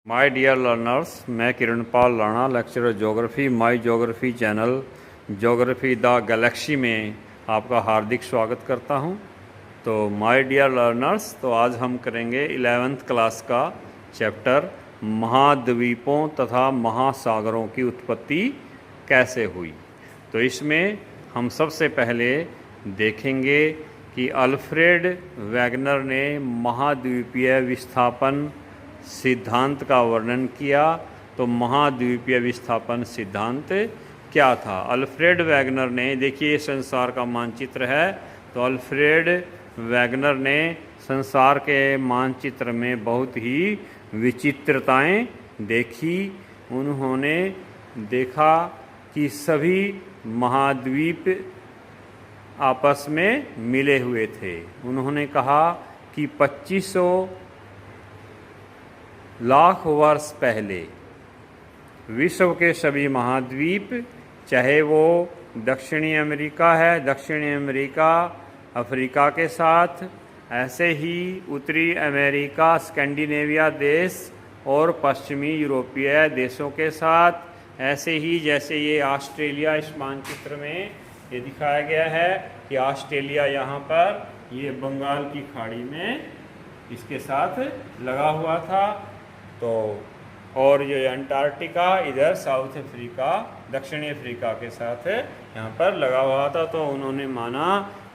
My dear learners, मैं Kiranpal Rana, lecturer geography, my geography channel geography the Galaxy में आपका हार्दिक स्वागत करता हूं। तो माय डियर लर्नर्स, तो आज हम करेंगे 11th क्लास का चैप्टर महाद्वीपों तथा महासागरों की उत्पत्ति कैसे हुई। तो इसमें हम सबसे पहले देखेंगे कि अल्फ्रेड वेगनर ने महाद्वीपीय विस्थापन सिद्धांत का वर्णन किया। तो महाद्वीपीय विस्थापन सिद्धांत क्या था? अल्फ्रेड वेगनर ने, देखिए संसार का मानचित्र है, तो अल्फ्रेड वेगनर ने संसार के मानचित्र में बहुत ही विचित्रताएं देखी। उन्होंने देखा कि सभी महाद्वीप आपस में मिले हुए थे। उन्होंने कहा कि 2500 लाख वर्ष पहले विश्व के सभी महाद्वीप, चाहे वो दक्षिणी अमेरिका है, दक्षिणी अमेरिका अफ्रीका के साथ, ऐसे ही उत्तरी अमेरिका स्कैंडिनेविया देश और पश्चिमी यूरोपीय देशों के साथ, ऐसे ही जैसे ये ऑस्ट्रेलिया इस मानचित्र में ये दिखाया गया है कि ऑस्ट्रेलिया यहाँ पर ये बंगाल की खाड़ी में इसके साथ लगा हुआ था। तो और ये अंटार्कटिका इधर साउथ अफ्रीका, दक्षिणी अफ्रीका के साथ यहाँ पर लगा हुआ था। तो उन्होंने माना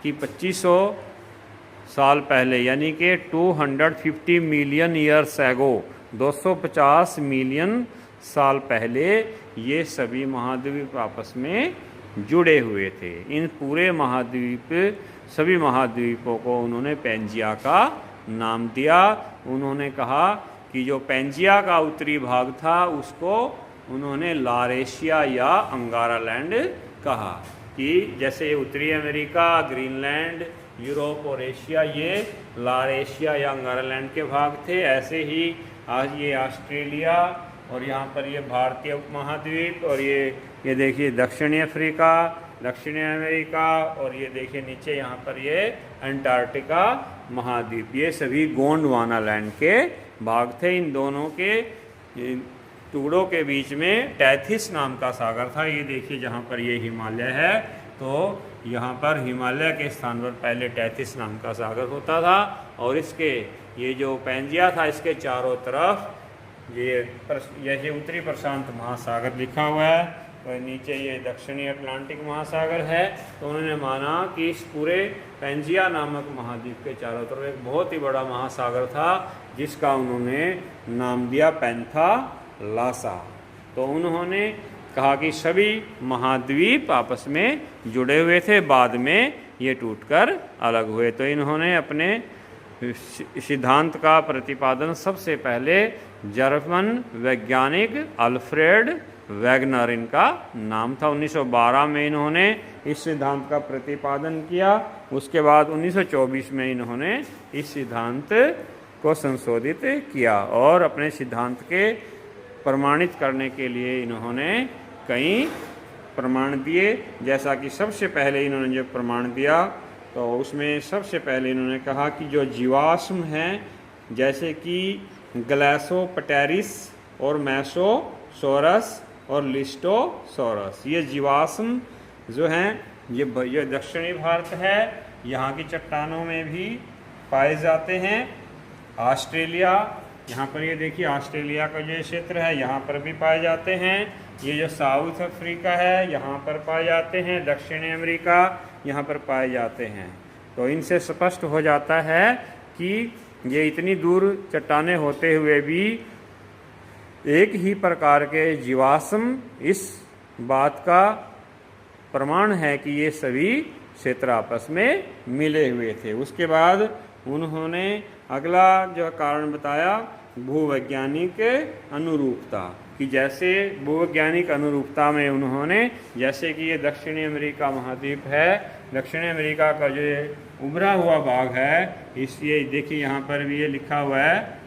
कि 2500 साल पहले, यानी कि 250 मिलियन ईयर्स एगो, 250 मिलियन साल पहले ये सभी महाद्वीप आपस में जुड़े हुए थे। इन पूरे महाद्वीप, सभी महाद्वीपों को उन्होंने पैंजिया का नाम दिया। उन्होंने कहा कि जो पैंजिया का उत्तरी भाग था उसको उन्होंने लारेशिया या अंगारालैंड कहा। कि जैसे उत्तरी अमेरिका, ग्रीनलैंड, यूरोप और एशिया ये लारेशिया या अंगारालैंड के भाग थे, ऐसे ही आज ये ऑस्ट्रेलिया और यहाँ पर ये भारतीय उपमहाद्वीप, और ये देखिए दक्षिणी अफ्रीका, दक्षिणी अमेरिका, और ये देखिए नीचे यहाँ पर ये अंटार्कटिका महाद्वीप, ये सभी गोंडवाना लैंड के भाग थे। इन दोनों के टुकड़ों के बीच में टैथिस नाम का सागर था। ये देखिए जहाँ पर ये हिमालय है, तो यहाँ पर हिमालय के स्थान पर पहले टैथिस नाम का सागर होता था, और इसके ये जो पैंजिया था इसके चारों तरफ ये उत्तरी प्रशांत महासागर लिखा हुआ है, और नीचे ये दक्षिणी अटलांटिक महासागर है। तो उन्होंने माना कि इस पूरे पैंजिया नामक महाद्वीप के चारों तरफ एक बहुत ही बड़ा महासागर था, जिसका उन्होंने नाम दिया पैंथालासा। तो उन्होंने कहा कि सभी महाद्वीप आपस में जुड़े हुए थे, बाद में ये टूटकर अलग हुए। तो इन्होंने अपने सिद्धांत का प्रतिपादन सबसे पहले जर्मन वैज्ञानिक अल्फ्रेड वेगनर, इनका नाम था। 1912 में इन्होंने इस सिद्धांत का प्रतिपादन किया। उसके बाद 1924 में इन्होंने इस सिद्धांत को संशोधित किया और अपने सिद्धांत के प्रमाणित करने के लिए इन्होंने कई प्रमाण दिए। जैसा कि सबसे पहले इन्होंने जो प्रमाण दिया, तो उसमें सबसे पहले इन्होंने कहा कि जो जीवाश्म हैं, जैसे कि ग्लैसोपटेरिस और मेसोसोरस और लिस्टोसोरस, ये जीवाश्म जो हैं ये दक्षिणी भारत है, यहाँ की चट्टानों में भी पाए जाते हैं। ऑस्ट्रेलिया, यहाँ पर ये देखिए ऑस्ट्रेलिया का जो क्षेत्र है यहाँ पर भी पाए जाते हैं। ये जो साउथ अफ्रीका है यहाँ पर पाए जाते हैं, दक्षिणी अमेरिका यहाँ पर पाए जाते हैं। तो इनसे स्पष्ट हो जाता है कि ये इतनी दूर चट्टानें होते हुए भी एक ही प्रकार के जीवाश्म, इस बात का प्रमाण है कि ये सभी क्षेत्र आपस में मिले हुए थे। उसके बाद उन्होंने अगला जो कारण बताया भूवैज्ञानिक अनुरूपता, कि जैसे भूवैज्ञानिक अनुरूपता में उन्होंने, जैसे कि ये दक्षिणी अमेरिका महाद्वीप है, दक्षिणी अमेरिका का जो उभरा हुआ भाग है, इसलिए देखिए यहाँ पर भी ये लिखा हुआ है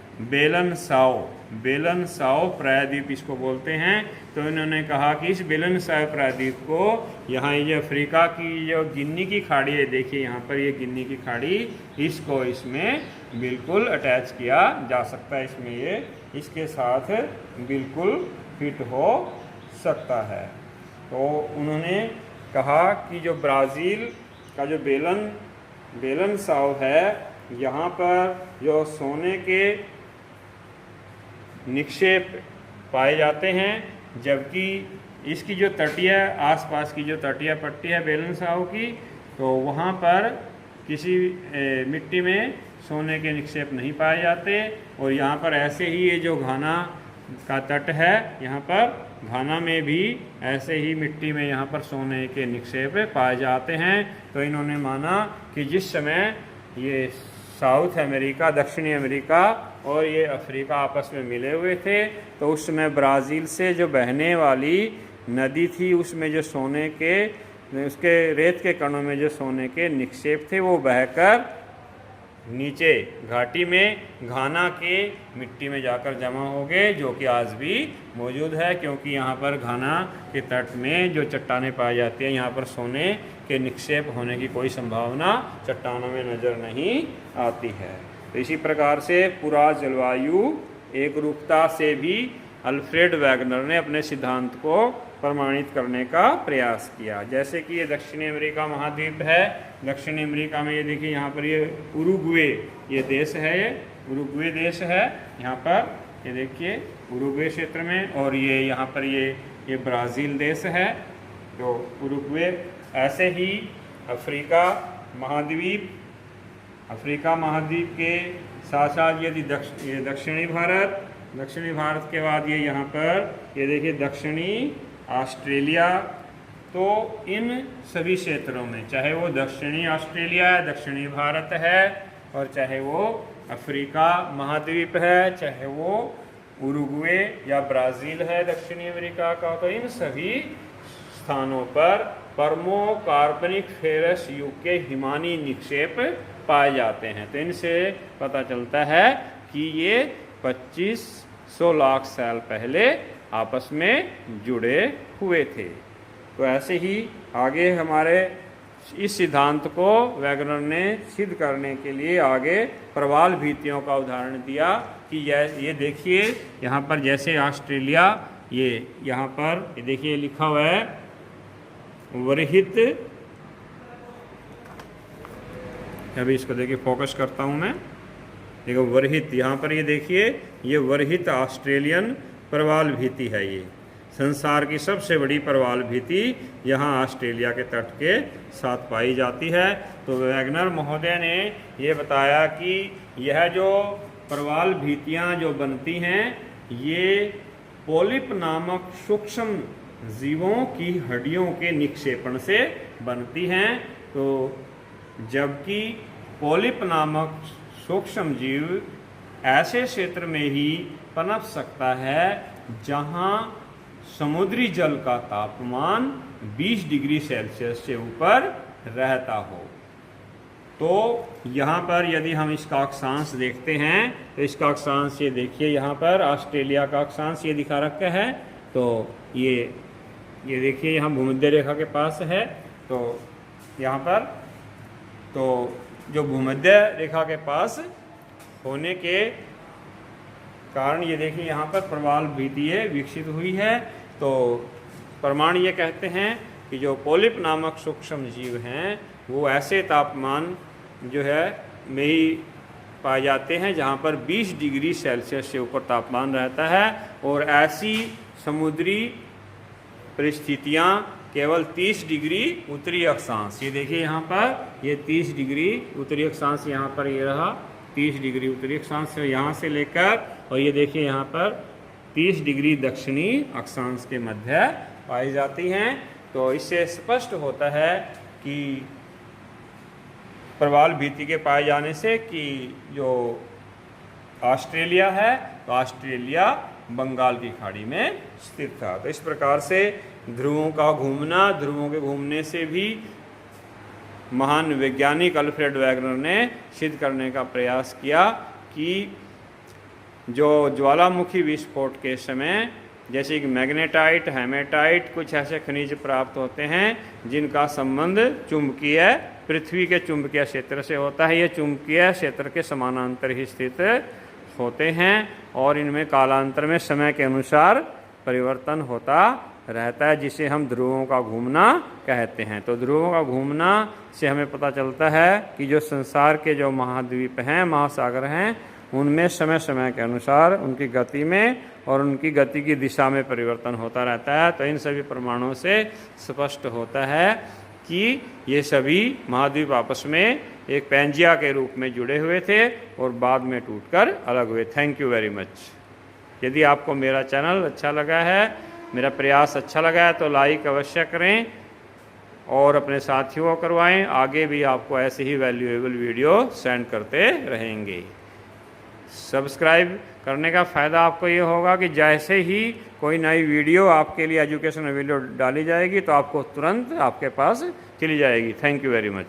बेलनसाओ प्रायद्वीप इसको बोलते हैं। तो इन्होंने कहा कि इस बेलनसाओ प्रायद्वीप को, यहाँ ये अफ्रीका की जो गिन्नी की खाड़ी है, देखिए यहाँ पर ये गिन्नी की खाड़ी, इसको इसमें बिल्कुल अटैच किया जा सकता है, इसमें ये इसके साथ बिल्कुल फिट हो सकता है। तो उन्होंने कहा कि जो ब्राज़ील का जो बेलन साव है, यहाँ पर जो सोने के निक्षेप पाए जाते हैं, जबकि इसकी जो तटीय आसपास की जो तटीय पट्टी है बेलन साव की, तो वहाँ पर किसी मिट्टी में सोने के निक्षेप नहीं पाए जाते। और यहाँ पर ऐसे ही ये जो घाना का तट है, यहाँ पर घाना में भी ऐसे ही मिट्टी में यहाँ पर सोने के निक्षेप पाए जाते हैं। तो इन्होंने माना कि जिस समय ये साउथ अमेरिका, दक्षिणी अमेरिका और ये अफ्रीका आपस में मिले हुए थे, तो उस समय ब्राज़ील से जो बहने वाली नदी थी, उसमें जो सोने के, उसके रेत के कणों में जो सोने के निक्षेप थे, वो बहकर नीचे घाटी में घाना के मिट्टी में जाकर जमा हो गए, जो कि आज भी मौजूद है। क्योंकि यहाँ पर घाना के तट में जो चट्टानें पाई जाती हैं, यहाँ पर सोने के निक्षेप होने की कोई संभावना चट्टानों में नज़र नहीं आती है। तो इसी प्रकार से पूरा जलवायु एक रूपता से भी अल्फ्रेड वैगनर ने अपने सिद्धांत को प्रमाणित करने का प्रयास किया। जैसे कि ये दक्षिणी अमेरिका महाद्वीप है, दक्षिणी अमेरिका में ये देखिए यहाँ पर ये उरुग्वे ये देश है, ये उरुग्वे देश है यहाँ पर, ये देखिए उरुग्वे क्षेत्र में। और ये यहाँ पर ये ब्राज़ील देश है, तो उरुग्वे। ऐसे ही अफ्रीका महाद्वीप के साथ साथ यदि दक्षिणी भारत के बाद ये यहाँ पर ये देखिए दक्षिणी ऑस्ट्रेलिया। तो इन सभी क्षेत्रों में, चाहे वो दक्षिणी ऑस्ट्रेलिया है, दक्षिणी भारत है, और चाहे वो अफ्रीका महाद्वीप है, चाहे वो उरुग्वे या ब्राज़ील है दक्षिणी अमेरिका का, तो इन सभी स्थानों पर परमो कार्बनिक फेरस युग के हिमानी निक्षेप पाए जाते हैं। तो इनसे पता चलता है कि ये 2500 लाख साल पहले आपस में जुड़े हुए थे। तो ऐसे ही आगे हमारे इस सिद्धांत को वैगनर ने सिद्ध करने के लिए आगे प्रवाल भित्तियों का उदाहरण दिया कि ये देखिए यहाँ पर जैसे ऑस्ट्रेलिया, ये यहाँ पर ये देखिए लिखा हुआ है वरहित, अभी इसको देखिए फोकस करता हूँ मैं, देखो वरहित, यहाँ पर ये देखिए ये वरहित ऑस्ट्रेलियन प्रवाल भित्ति है। ये संसार की सबसे बड़ी प्रवाल भित्ति यहाँ ऑस्ट्रेलिया के तट के साथ पाई जाती है। तो वैगनर महोदय ने ये बताया कि यह जो प्रवाल भित्तियाँ जो बनती हैं, ये पोलिप नामक सूक्ष्म जीवों की हड्डियों के निक्षेपण से बनती हैं। तो जबकि पोलिप नामक सूक्ष्म जीव ऐसे क्षेत्र में ही पनप सकता है जहां समुद्री जल का तापमान 20 डिग्री सेल्सियस से ऊपर रहता हो। तो यहाँ पर यदि हम इसका अक्षांश देखते हैं, तो इसका अक्षांश ये देखिए, यहाँ पर ऑस्ट्रेलिया का अक्षांश ये दिखा रखा है। तो ये देखिए यहाँ भूमध्य रेखा के पास है। तो यहाँ पर तो जो भूमध्य रेखा के पास होने के कारण ये देखिए यहाँ पर प्रवाल भित्तियाँ विकसित हुई है। तो प्रमाण ये कहते हैं कि जो पोलिप नामक सूक्ष्म जीव हैं, वो ऐसे तापमान जो है में ही पाए जाते हैं जहाँ पर 20 डिग्री सेल्सियस से ऊपर तापमान रहता है। और ऐसी समुद्री परिस्थितियाँ केवल 30 डिग्री उत्तरी अक्षांश, ये देखिए यहाँ पर ये 30 डिग्री उत्तरी अक्षांश, यहाँ पर ये रहा 30 डिग्री उत्तरी अक्षांश से यहाँ से लेकर, और ये देखिए यहाँ पर 30 डिग्री दक्षिणी अक्षांश के मध्य पाई जाती हैं। तो इससे स्पष्ट होता है कि प्रवाल भित्ति के पाए जाने से कि जो ऑस्ट्रेलिया है, तो ऑस्ट्रेलिया बंगाल की खाड़ी में स्थित था। तो इस प्रकार से ध्रुवों का घूमना, ध्रुवों के घूमने से भी महान वैज्ञानिक अल्फ्रेड वैगनर ने सिद्ध करने का प्रयास किया कि जो ज्वालामुखी विस्फोट के समय जैसे कि मैग्नेटाइट, हेमेटाइट, कुछ ऐसे खनिज प्राप्त होते हैं जिनका संबंध चुंबकीय पृथ्वी के चुंबकीय क्षेत्र से होता है। ये चुंबकीय क्षेत्र के समानांतर ही स्थित होते हैं और इनमें कालांतर में समय के अनुसार परिवर्तन होता रहता है, जिसे हम ध्रुवों का घूमना कहते हैं। तो ध्रुवों का घूमना से हमें पता चलता है कि जो संसार के जो महाद्वीप हैं, महासागर हैं, उनमें समय समय के अनुसार उनकी गति में और उनकी गति की दिशा में परिवर्तन होता रहता है। तो इन सभी प्रमाणों से स्पष्ट होता है कि ये सभी महाद्वीप आपस में एक पैंजिया के रूप में जुड़े हुए थे और बाद में टूटकर अलग हुए। Thank you very much. यदि आपको मेरा चैनल अच्छा लगा है, मेरा प्रयास अच्छा लगा है, तो लाइक अवश्य करें और अपने साथियों को करवाएं। आगे भी आपको ऐसे ही वैल्यूएबल वीडियो सेंड करते रहेंगे। सब्सक्राइब करने का फ़ायदा आपको ये होगा कि जैसे ही कोई नई वीडियो आपके लिए एजुकेशनल वीडियो डाली जाएगी तो आपको तुरंत आपके पास चली जाएगी। Thank you very much.